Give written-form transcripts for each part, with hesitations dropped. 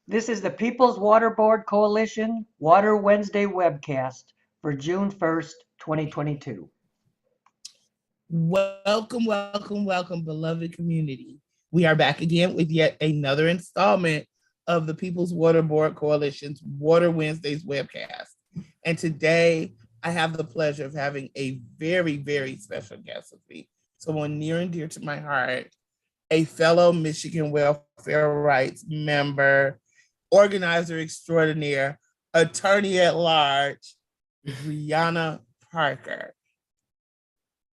This is the People's Water Board Coalition Water Wednesday webcast for June 1st, 2022. Welcome, beloved community. We are back again with yet another installment of the People's Water Board Coalition's Water Wednesdays webcast. And today, I have the pleasure of having a very, very special guest with me, someone near and dear to my heart, a fellow Michigan welfare rights member, organizer extraordinaire, attorney at large, Briana Parker.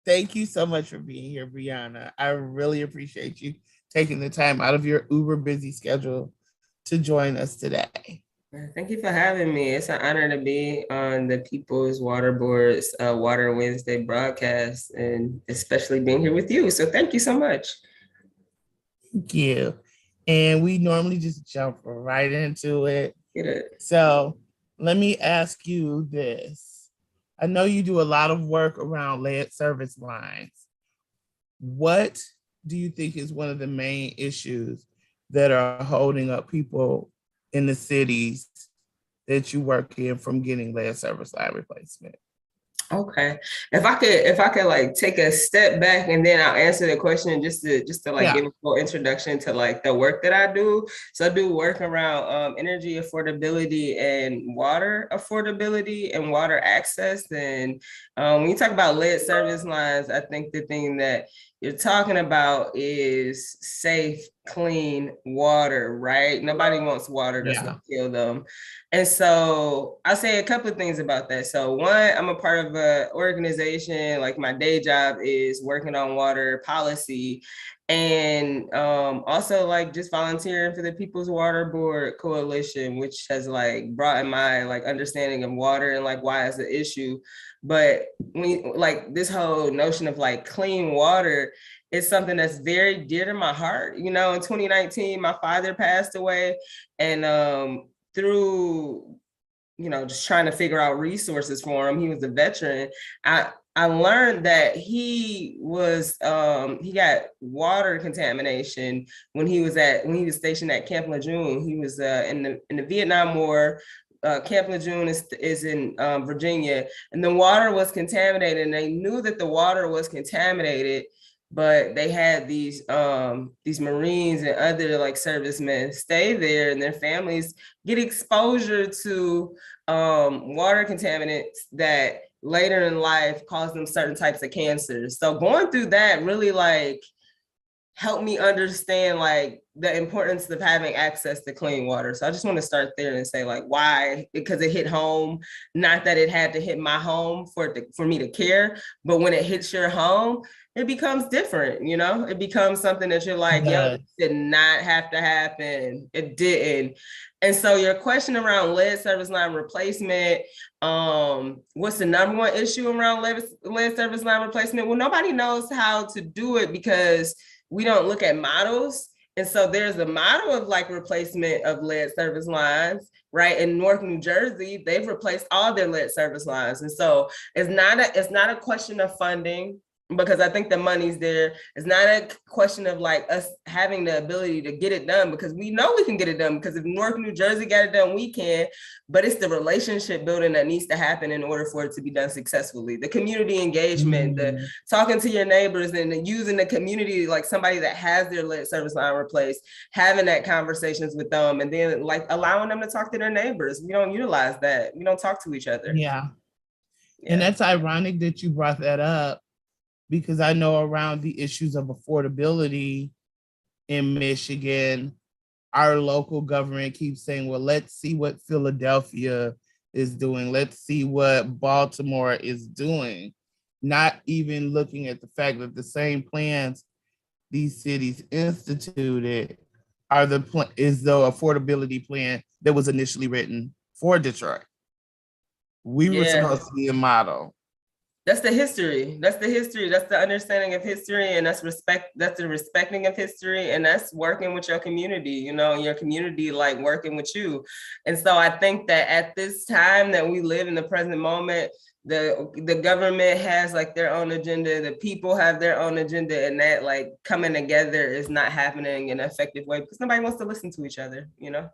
Thank you so much for being here, Briana. I really appreciate you taking the time out of your uber busy schedule to join us today. Thank you for having me. It's an honor to be on the People's Water Board's Water Wednesday broadcast, and especially being here with you. So thank you so much. Thank you. And we normally just jump right into it. Get it. So let me ask you this. I know you do a lot of work around lead service lines. What do you think is one of the main issues that are holding up people in the cities that you work in from getting lead service line replacement? Okay. If I could like take a step back and then I'll answer the question just to like give a full introduction to like the work that I do. So I do work around energy affordability and water affordability and water access. And when you talk about lead service lines, I think the thing that you're talking about is safe, clean water, right? Nobody wants water that's gonna kill them. And so I'll say a couple of things about that. So one, I'm a part of an organization, like my day job is working on water policy, and also like just volunteering for the People's Water Board Coalition, which has like broadened my like understanding of water and like why it's an issue. But when like this whole notion of like clean water is something that's very dear to my heart. You know, in 2019, my father passed away, and through, you know, just trying to figure out resources for him, he was a veteran. I learned that he got water contamination when he was stationed at Camp Lejeune. He was in the Vietnam War. Camp Lejeune is in Virginia, and the water was contaminated, and they knew that the water was contaminated, but they had these Marines and other like servicemen stay there, and their families get exposure to water contaminants that later in life cause them certain types of cancers. So going through that really like helped me understand like the importance of having access to clean water. So I just want to start there and say like why, because it hit home, not that it had to hit my home for me to care, but when it hits your home, it becomes different, you know? It becomes something that you're like, yo, it did not have to happen. It didn't. And so your question around lead service line replacement, what's the number one issue around lead service line replacement? Well, nobody knows how to do it because we don't look at models. And so there's a model of like replacement of lead service lines, right? In North New Jersey, they've replaced all their lead service lines. And so it's not a question of funding, because I think the money's there. It's not a question of like us having the ability to get it done, because we know we can get it done, because if North New Jersey got it done, we can, but it's the relationship building that needs to happen in order for it to be done successfully. The community engagement, the talking to your neighbors and using the community, like somebody that has their lead service line replaced, having that conversations with them, and then like allowing them to talk to their neighbors. We don't utilize that. We don't talk to each other. Yeah. And that's ironic that you brought that up, because I know around the issues of affordability in Michigan, our local government keeps saying, well, let's see what Philadelphia is doing. Let's see what Baltimore is doing. Not even looking at the fact that the same plans these cities instituted is the affordability plan that was initially written for Detroit. We were supposed to be a model. That's the history. That's the understanding of history, and that's the respecting of history, and that's working with your community, you know, your community like working with you. And so I think that at this time that we live in the present moment, the government has like their own agenda, the people have their own agenda, and that like coming together is not happening in an effective way because nobody wants to listen to each other, you know?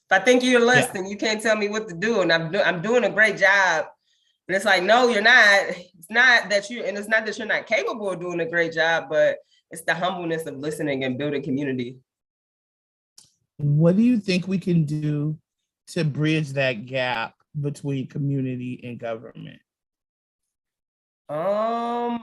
I think you're less than, you can't tell me what to do, and I'm doing a great job. And it's like, no, you're not. It's not that it's not that you're not capable of doing a great job, but it's the humbleness of listening and building community. What do you think we can do to bridge that gap between community and government?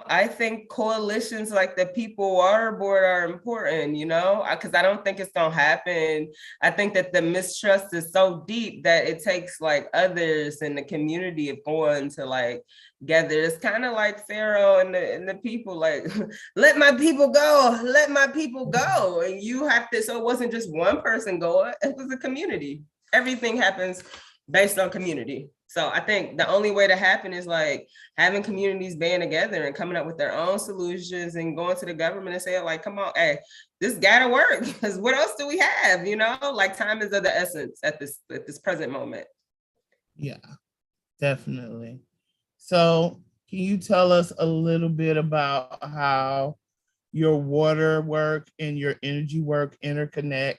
I think coalitions like the People Water Board are important, you know, because I don't think it's gonna happen. I think that the mistrust is so deep that it takes like others in the community of going to like gather. It's kind of like Pharaoh and the people, like, let my people go, let my people go. And you have to, so it wasn't just one person going, it was a community. Everything happens based on community. So I think the only way to happen is like having communities band together and coming up with their own solutions and going to the government and saying like, come on, hey, this gotta work, because what else do we have? You know, like time is of the essence at this present moment. Yeah, definitely. So can you tell us a little bit about how your water work and your energy work interconnects?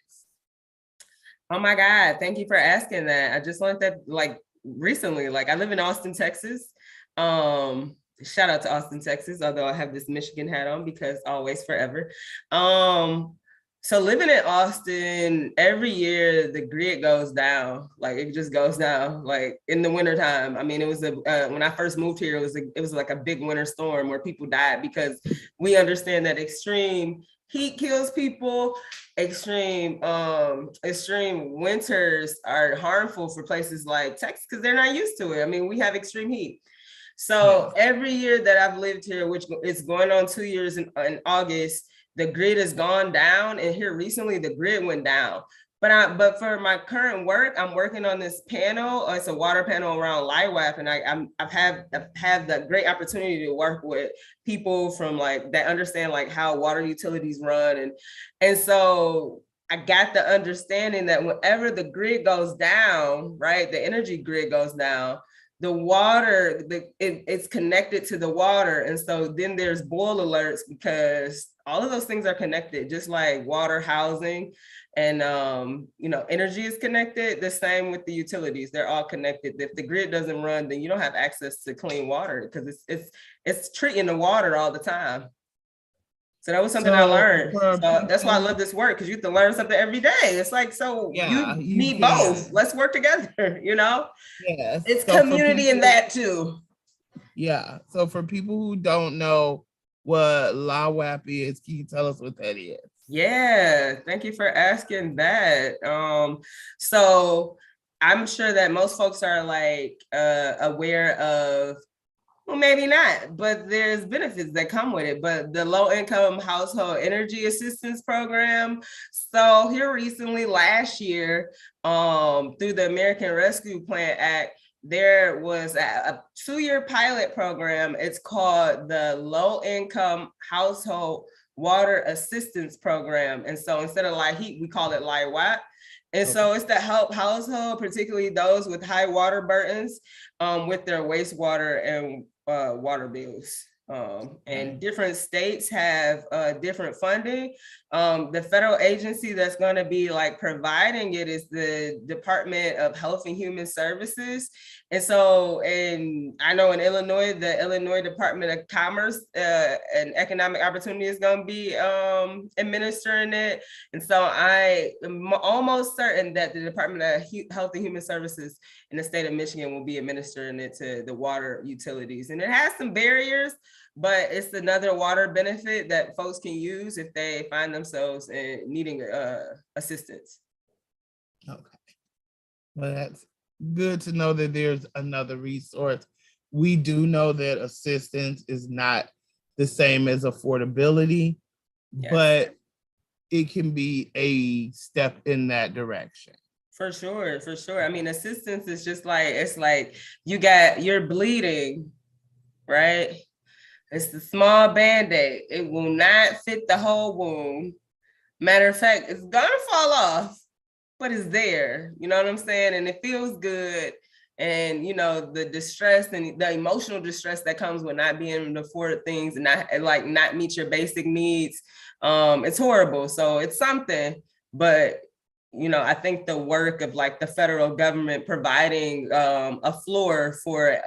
Oh my God, thank you for asking that. I just learned that like recently. Like I live in Austin, Texas. Shout out to Austin, Texas, although I have this Michigan hat on because always forever. So living in Austin, every year the grid goes down. Like it just goes down. Like in the wintertime. I mean, it was when I first moved here, it was like a big winter storm where people died, because we understand that extreme heat kills people. Extreme winters are harmful for places like Texas because they're not used to it. I mean, we have extreme heat. So every year that I've lived here, which is going on 2 years in August, the grid has gone down, and here recently the grid went down. But for my current work, I'm working on this panel. It's a water panel around LIWAP, and I've had the great opportunity to work with people from like that understand like how water utilities run, and so I got the understanding that whenever the grid goes down, right, the energy grid goes down, the water, it's connected to the water. And so then there's boil alerts, because all of those things are connected, just like water, housing, and energy is connected. The same with the utilities, they're all connected. If the grid doesn't run, then you don't have access to clean water, because it's treating the water all the time. So that was something I learned. So that's why I love this work, because you have to learn something every day. It's like, so you need both. Let's work together, you know? Yes. It's community in that too. Yeah. So for people who don't know what LIWAP is, can you tell us what that is? Yeah, thank you for asking that. So I'm sure that most folks are like aware of, well, maybe not, but there's benefits that come with it. But the low income household energy assistance program. So here recently, last year, through the American Rescue Plan Act, there was a 2-year pilot program. It's called the Low Income Household Water Assistance Program. And so instead of LIHEAP, we call it LIWAP. And so it's to help households, particularly those with high water burdens, with their wastewater and water bills. And different states have different funding. The federal agency that's going to be like providing it is the Department of Health and Human Services. And so, I know in Illinois, the Illinois Department of Commerce and Economic Opportunity is going to be administering it. And so I am almost certain that the Department of Health and Human Services in the state of Michigan will be administering it to the water utilities. And it has some barriers, but it's another water benefit that folks can use if they find themselves needing assistance. Okay. Well, that's good to know that there's another resource. We do know that assistance is not the same as affordability, but it can be a step in that direction. For sure, for sure. I mean, assistance is just like, it's like you're bleeding, right? It's the small Band-Aid. It will not fit the whole wound. Matter of fact, it's gonna fall off, but it's there. You know what I'm saying? And it feels good. And the distress and the emotional distress that comes with not being able to afford things and not meet your basic needs. It's horrible. So it's something, but I think the work of like the federal government providing a floor for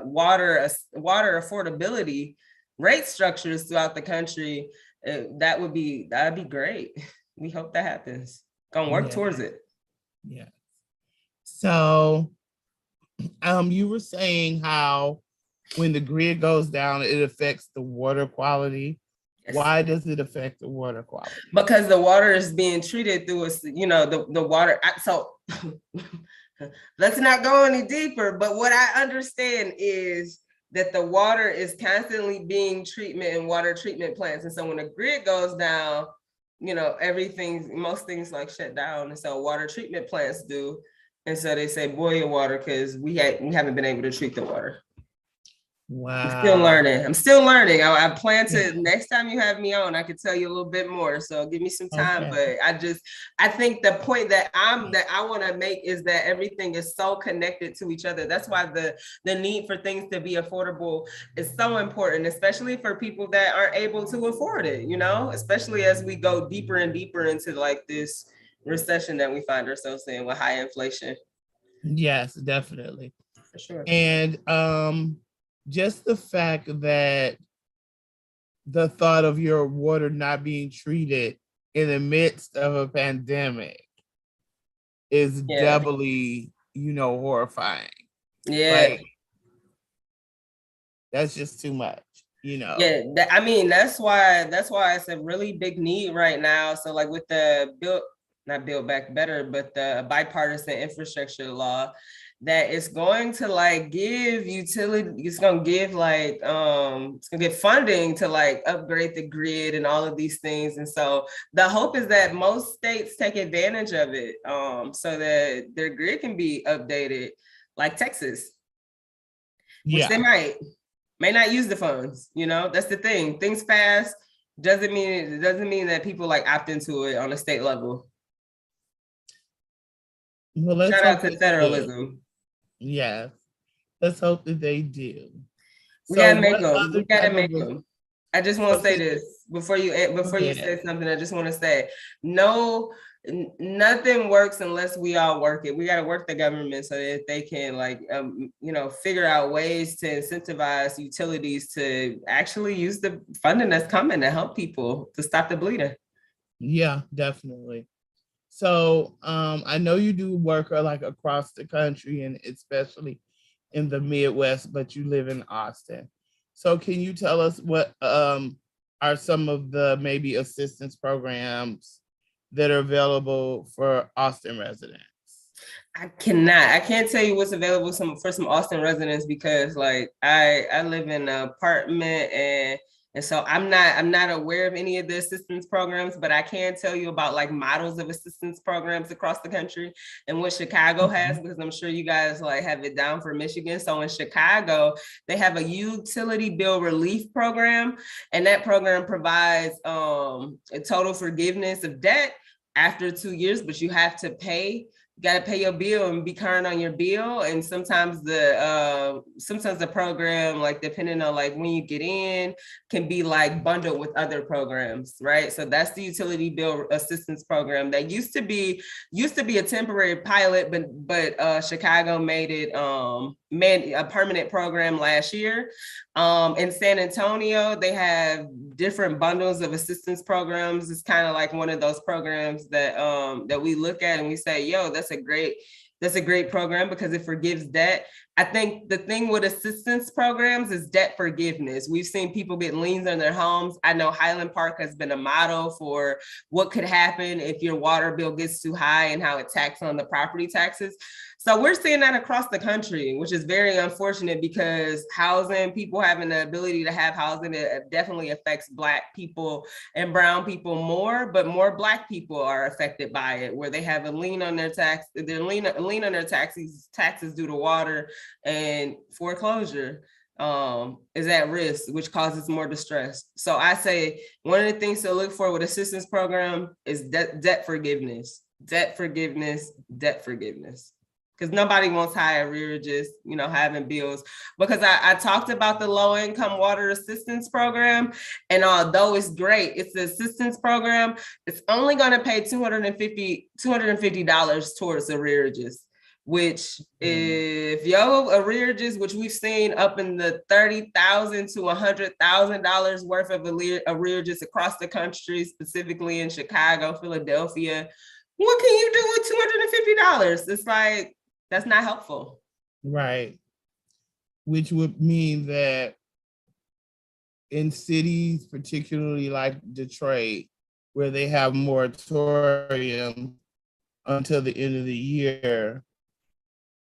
water affordability rate structures throughout the country, that'd be great. We hope that happens. Gonna work towards it. Yeah. So you were saying how when the grid goes down, it affects the water quality. Yes. Why does it affect the water quality? Because the water is being treated through the water. So let's not go any deeper, but what I understand is that the water is constantly being treated in water treatment plants. And so when the grid goes down, most things like shut down. And so water treatment plants do. And so they say boil your water because we haven't been able to treat the water. Wow. I'm still learning. I plan to, next time you have me on, I could tell you a little bit more. So give me some time. Okay. But I think the point that I want to make is that everything is so connected to each other. That's why the need for things to be affordable is so important, especially for people that aren't able to afford it, especially as we go deeper and deeper into like this recession that we find ourselves in with high inflation. Yes, definitely. For sure. And just the fact that the thought of your water not being treated in the midst of a pandemic is doubly, horrifying. Yeah. Like, that's just too much, Yeah, that's why it's a really big need right now. So like with the not Build Back Better, but the bipartisan infrastructure law, that it's going to like give utility, it's going to give like, it's going to get funding to like upgrade the grid and all of these things. And so the hope is that most states take advantage of it so that their grid can be updated, like Texas, which they may not use the funds, that's the thing. Things fast doesn't mean that people like opt into it on a state level. Well, shout out to federalism. Yeah, let's hope that they do. We gotta make them. I just want to say this before you say something. I just want to say nothing works unless we all work it. We got to work the government so that they can figure out ways to incentivize utilities to actually use the funding that's coming to help people to stop the bleeding. Yeah, definitely. So I know you do work like across the country and especially in the Midwest, but you live in Austin. So can you tell us what are some of the maybe assistance programs that are available for Austin residents? I can't tell you what's available for some Austin residents because like I live in an apartment and so I'm not aware of any of the assistance programs, but I can tell you about like models of assistance programs across the country and what Chicago has, because I'm sure you guys like have it down for Michigan. So in Chicago, they have a utility bill relief program, and that program provides a total forgiveness of debt after 2 years, but you have to pay. You got to pay your bill and be current on your bill. And sometimes the program, like depending on like when you get in, can be like bundled with other programs, right? So that's the utility bill assistance program that used to be a temporary pilot, but Chicago made it a permanent program last year. In San Antonio, they have different bundles of assistance programs. It's kind of like one of those programs that we look at and we say, yo, that's a great program because it forgives debt. I think the thing with assistance programs is debt forgiveness. We've seen people get liens on their homes. I know Highland Park has been a model for what could happen if your water bill gets too high and how it taxes on the property taxes. So we're seeing that across the country, which is very unfortunate because people having the ability to have housing, it definitely affects Black people and brown people more, but more Black people are affected by it, where they have a lien on their lien on their taxes due to water, and foreclosure is at risk, which causes more distress. So I say one of the things to look for with assistance program is debt forgiveness, because because nobody wants high arrearages, having bills. Because I talked about the low income water assistance program, and although it's great, it's the assistance program, it's only going to pay $250 towards arrearages, which if your arrearages, which we've seen up in the $30,000 to $100,000 worth of arrearages across the country, specifically in Chicago, Philadelphia, what can you do with $250? It's like, that's not helpful. Right. Which would mean that in cities, particularly like Detroit, where they have moratorium until the end of the year,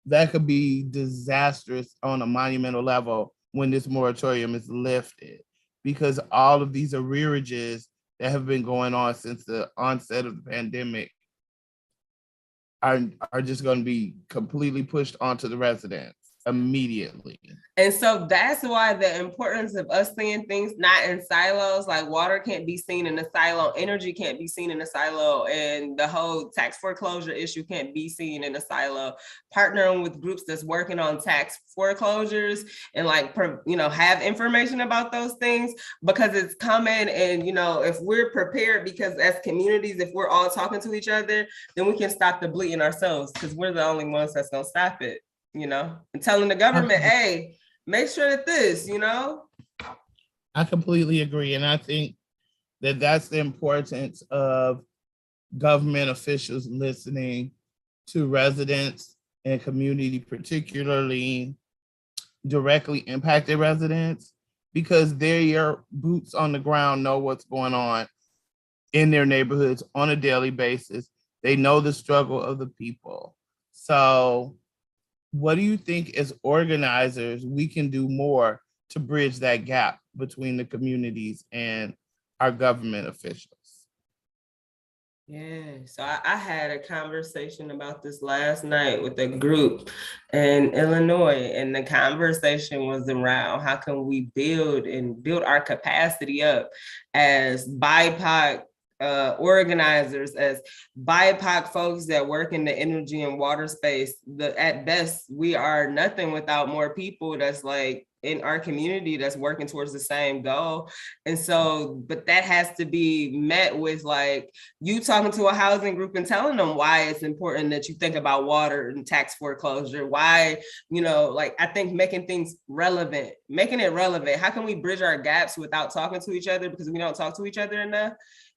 that could be disastrous on a monumental level when this moratorium is lifted, because all of these arrearages that have been going on since the onset of the pandemic are just going to be completely pushed onto the residents immediately. And so that's why the importance of us seeing things not in silos, like water can't be seen in a silo, energy can't be seen in a silo, and the whole tax foreclosure issue can't be seen in a silo. Partnering with groups that's working on tax foreclosures and have information about those things, because it's coming. And, if we're prepared, because as communities, if we're all talking to each other, then we can stop the bleeding ourselves, because we're the only ones that's going to stop it. And telling the government, hey, make sure that this, I completely agree. And I think that that's the importance of government officials listening to residents and community, particularly directly impacted residents, because they're your boots on the ground, know what's going on in their neighborhoods on a daily basis. They know the struggle of the people. So what do you think as organizers we can do more to bridge that gap between the communities and our government officials? Yeah, so I had a conversation about this last night with a group in Illinois, and the conversation was around how can we build our capacity up as BIPOC organizers, as BIPOC folks that work in the energy and water space. At best, we are nothing without more people that's like in our community that's working towards the same goal. And so, but that has to be met with like you talking to a housing group and telling them why it's important that you think about water and tax foreclosure, why, I think making it relevant. How can we bridge our gaps without talking to each other, because we don't talk to each other enough,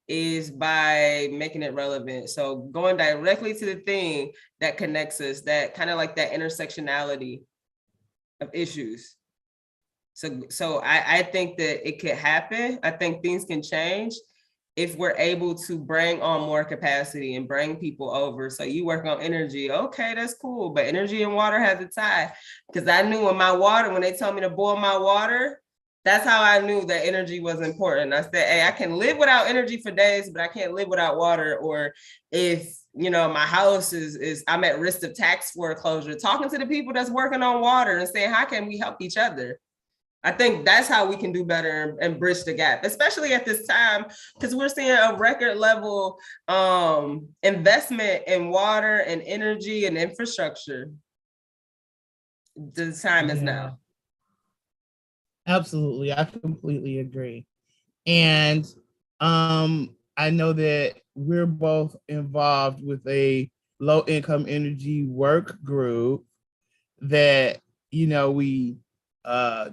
is by making it relevant. So going directly to the thing that connects us, that kind of like that intersectionality of issues. So I think that it could happen. I think things can change if we're able to bring on more capacity and bring people over. So you work on energy, okay, that's cool. But energy and water has a tie, because I knew when they told me to boil my water, that's how I knew that energy was important. I said, hey, I can live without energy for days, but I can't live without water. Or if, my house is I'm at risk of tax foreclosure, talking to the people that's working on water and saying, how can we help each other? I think that's how we can do better and bridge the gap, especially at this time, because we're seeing a record level investment in water and energy and infrastructure. The time is now. Absolutely. I completely agree. And I know that we're both involved with a low income energy work group that, we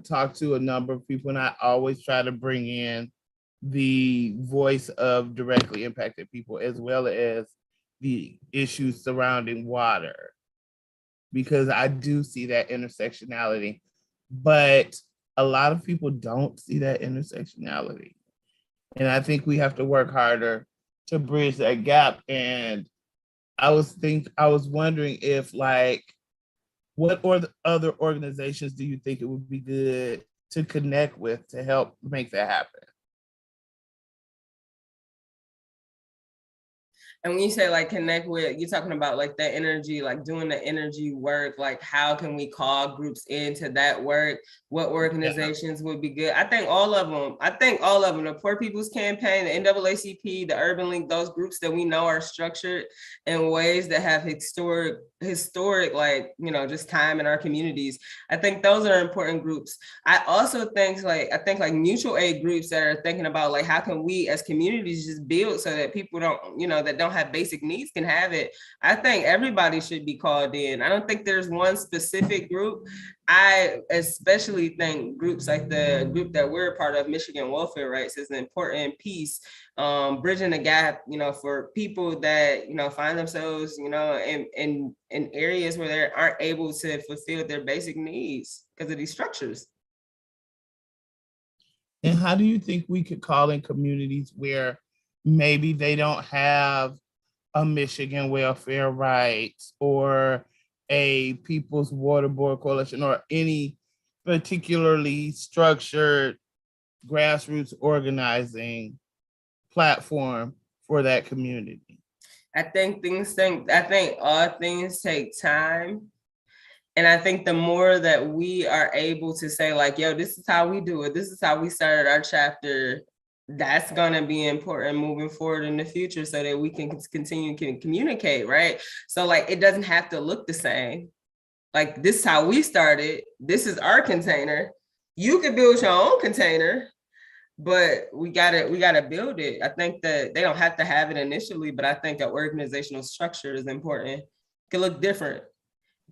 talk to a number of people, and I always try to bring in the voice of directly impacted people as well as the issues surrounding water, because I do see that intersectionality, but a lot of people don't see that intersectionality. And I think we have to work harder to bridge that gap. And I was wondering if what other organizations do you think it would be good to connect with to help make that happen? And when you say like connect with, you're talking about like the energy, like doing the energy work, like how can we call groups into that work? What organizations would be good? I think all of them, the Poor People's Campaign, the NAACP, the Urban League, those groups that we know are structured in ways that have historic, like, you know, just time in our communities. I think those are important groups. I also think like mutual aid groups that are thinking about like, how can we as communities just build so that people don't, you know, that don't have basic needs can have it. I think everybody should be called in. I don't think there's one specific group. I especially think groups like the group that we're a part of, Michigan Welfare Rights, is an important piece, bridging the gap, you know, for people that, you know, find themselves, you know, in areas where they aren't able to fulfill their basic needs because of these structures. And how do you think we could call in communities where maybe they don't have a Michigan Welfare Rights or a People's Water Board Coalition or any particularly structured grassroots organizing platform for that community? I think all things take time. And I think the more that we are able to say like, yo, this is how we do it, this is how we started our chapter, that's gonna be important moving forward in the future so that we can continue to communicate, right? So like, it doesn't have to look the same. Like, this is how we started, this is our container. You can build your own container, but we gotta build it. I think that they don't have to have it initially, but I think an organizational structure is important. It can look different.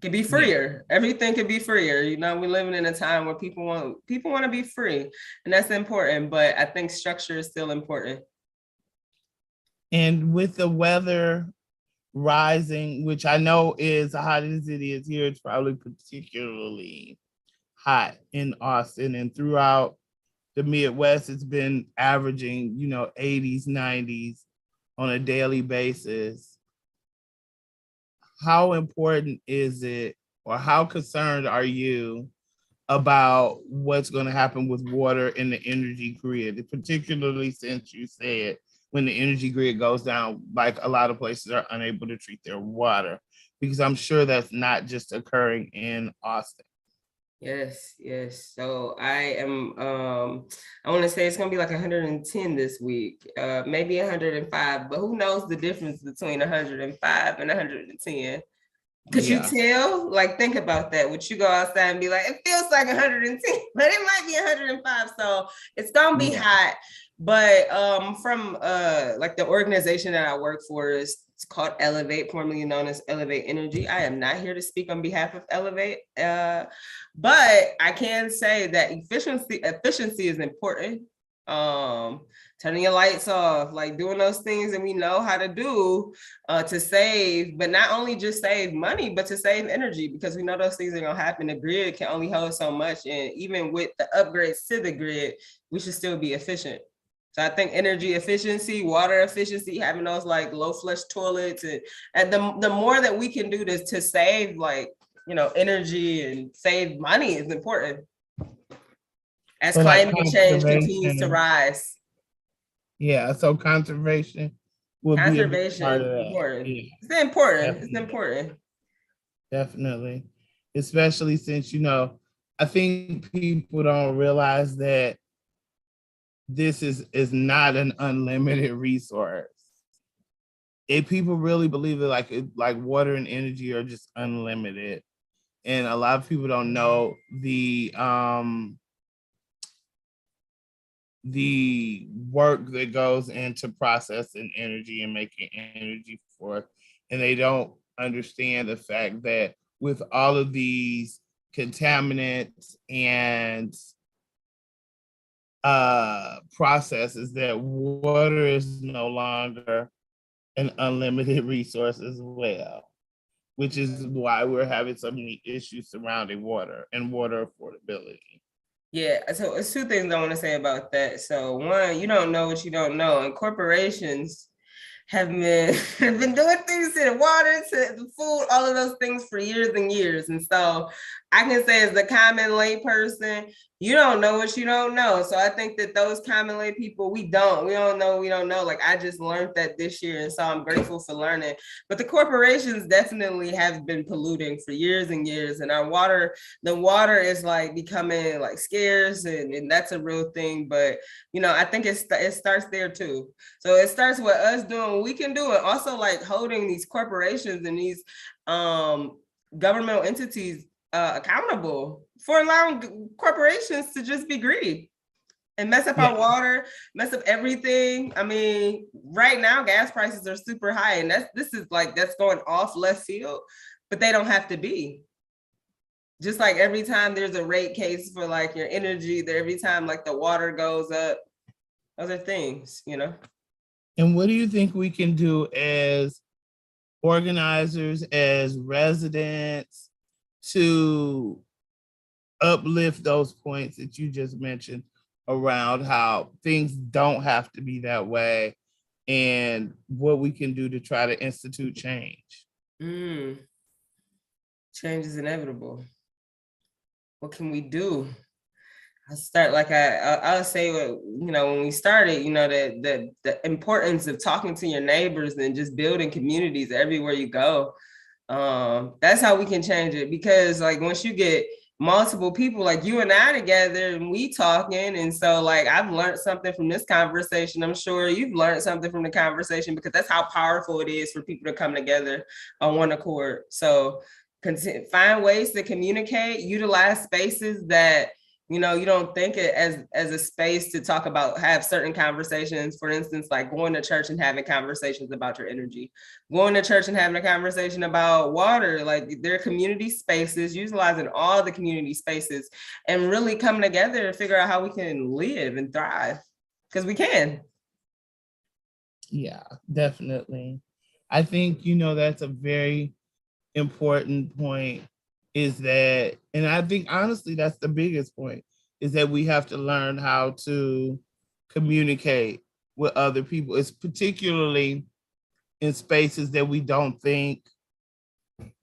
Could be freer. Yeah. Everything could be freer. You know, we're living in a time where people want to be free, and that's important. But I think structure is still important. And with the weather rising, which I know is hot as it is here, it's probably particularly hot in Austin and throughout the Midwest. It's been averaging, you know, 80s, 90s on a daily basis. How important is it, or how concerned are you about what's going to happen with water in the energy grid, particularly since you said when the energy grid goes down, like a lot of places are unable to treat their water? Because I'm sure that's not just occurring in Austin. Yes. So I am, I want to say it's going to be like 110 this week, maybe 105, but who knows the difference between 105 and 110? Could you tell? Like, think about that. Would you go outside and be like, it feels like 110, but it might be 105. So it's going to be hot. But from like the organization that I work for is, it's called Elevate, formerly known as Elevate Energy. I am not here to speak on behalf of Elevate, but I can say that efficiency is important. Turning your lights off, like doing those things that we know how to do to save, but not only just save money, but to save energy, because we know those things are gonna happen. The grid can only hold so much, and even with the upgrades to the grid, we should still be efficient. So I think energy efficiency, water efficiency, having those like low flush toilets, and the more that we can do this to save, like, you know, energy and save money is important as climate change continues to rise. Yeah, so conservation will be a big part of that. Important. Yeah. It's important. Definitely. It's important. Definitely. Especially since, you know, I think people don't realize that this is not an unlimited resource. If people really believe it, like water and energy are just unlimited. And a lot of people don't know the work that goes into processing energy and making energy for it. And they don't understand the fact that with all of these contaminants and processes, that water is no longer an unlimited resource as well, which is why we're having so many issues surrounding water and water affordability. Yeah, so it's two things I want to say about that. So one, you don't know what you don't know, and corporations have been doing things to the water, to the food, all of those things for years and years. And so I can say as the common lay person, you don't know what you don't know. So I think that those common lay people, we don't know. Like I just learned that this year. And so I'm grateful for learning. But the corporations definitely have been polluting for years and years. And the water is like becoming like scarce and that's a real thing. But, I think it starts there too. So it starts with us doing what we can do. And also like holding these corporations and these governmental entities accountable for allowing corporations to just be greedy and mess up our water, mess up everything. I mean, right now gas prices are super high, and that's going off left field, but they don't have to be. Just like every time there's a rate case for like your energy, every time like the water goes up, other things, And what do you think we can do as organizers, as residents, to uplift those points that you just mentioned around how things don't have to be that way and what we can do to try to institute change? Change is inevitable. What can we do? I start like I'll say, when we started, the importance of talking to your neighbors and just building communities everywhere you go. That's how we can change it, because like once you get multiple people like you and I together and we talking, and so like I've learned something from this conversation. I'm sure you've learned something from the conversation, because that's how powerful it is for people to come together on one accord. So find ways to communicate, utilize spaces that you don't think it as a space to talk about, have certain conversations. For instance, like going to church and having conversations about your energy, going to church and having a conversation about water, like their community spaces, utilizing all the community spaces and really coming together to figure out how we can live and thrive, because we can. Yeah, definitely. I think, that's a very important point, is that, and I think honestly that's the biggest point, is that we have to learn how to communicate with other people. It's particularly in spaces that we don't think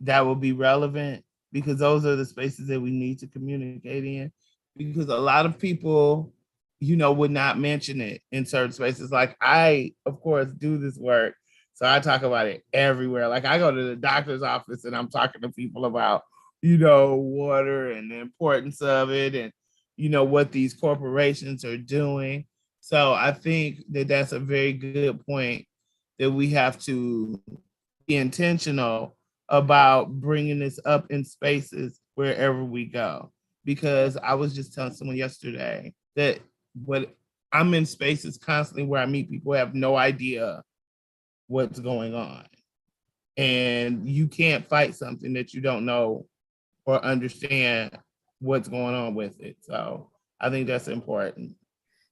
that will be relevant, because those are the spaces that we need to communicate in, because a lot of people, would not mention it in certain spaces. Like I, of course, do this work, so I talk about it everywhere. Like I go to the doctor's office and I'm talking to people about water and the importance of it, and what these corporations are doing. So I think that that's a very good point, that we have to be intentional about bringing this up in spaces wherever we go. Because I was just telling someone yesterday that I'm in spaces constantly where I meet people who have no idea what's going on. And you can't fight something that you don't know or understand what's going on with it. So I think that's important.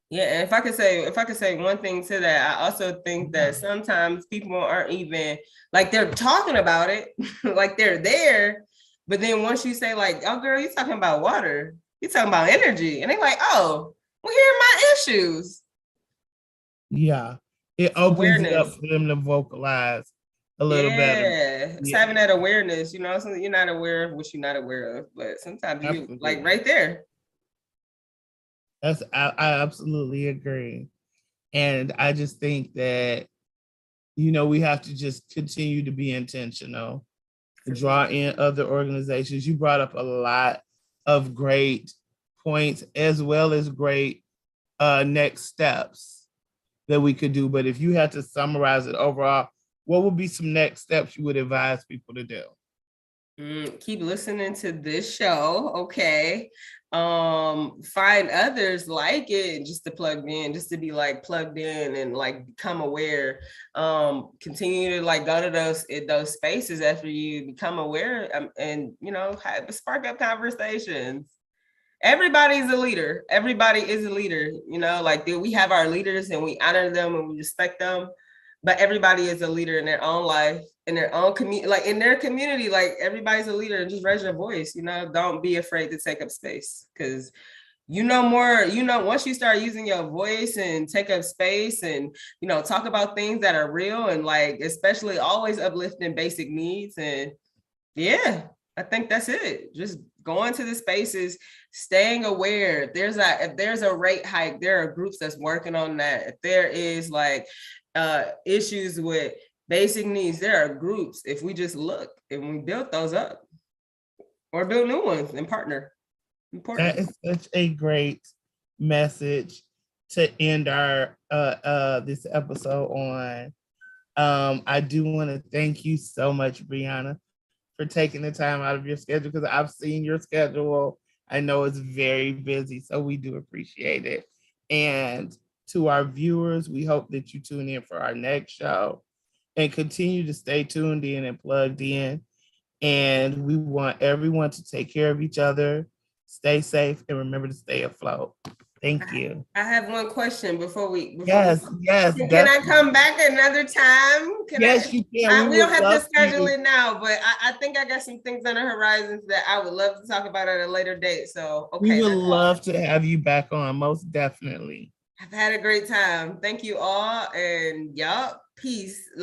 Yeah, and if I could say one thing to that, I also think that sometimes people aren't even like, they're talking about it, like they're there, but then once you say like, "Oh, girl, you talking about water? You talking about energy?" and they're like, "Oh, well, here are my issues." Yeah, it opens it up for them to vocalize a little better. It's having that awareness, something you're not aware of, what you're not aware of, but sometimes you like right there. I absolutely agree. And I just think that, we have to just continue to be intentional, to draw in other organizations. You brought up a lot of great points, as well as great next steps that we could do. But if you had to summarize it overall, what would be some next steps you would advise people to do? Keep listening to this show, okay? Find others like it, just to plug in, just to be like plugged in and like become aware. Continue to like go to those spaces after you become aware, and spark up conversations. Everybody's a leader. Everybody is a leader. Like we have our leaders and we honor them and we respect them. But everybody is a leader in their own life, in their own community, like in their community, like everybody's a leader. Just raise your voice, don't be afraid to take up space, because more, once you start using your voice and take up space and, talk about things that are real and like, especially always uplifting basic needs. And yeah, I think that's it. Just going to the spaces, staying aware. If there's a rate hike, there are groups that's working on that. If there is like issues with basic needs, there are groups. If we just look and we build those up or build new ones and partner. Important. That is such a great message to end our this episode on. I do want to thank you so much, Briana, for taking the time out of your schedule, because I've seen your schedule. I know it's very busy, so we do appreciate it. And to our viewers, we hope that you tune in for our next show and continue to stay tuned in and plugged in. And we want everyone to take care of each other, stay safe, and remember to stay afloat. Thank you. I have one question before we. Yes. Can I come back another time? Yes, you can. We don't have to schedule it now, but I think I got some things on the horizons that I would love to talk about at a later date. So, okay. We would love to have you back on, most definitely. I've had a great time. Thank you all, and y'all, peace.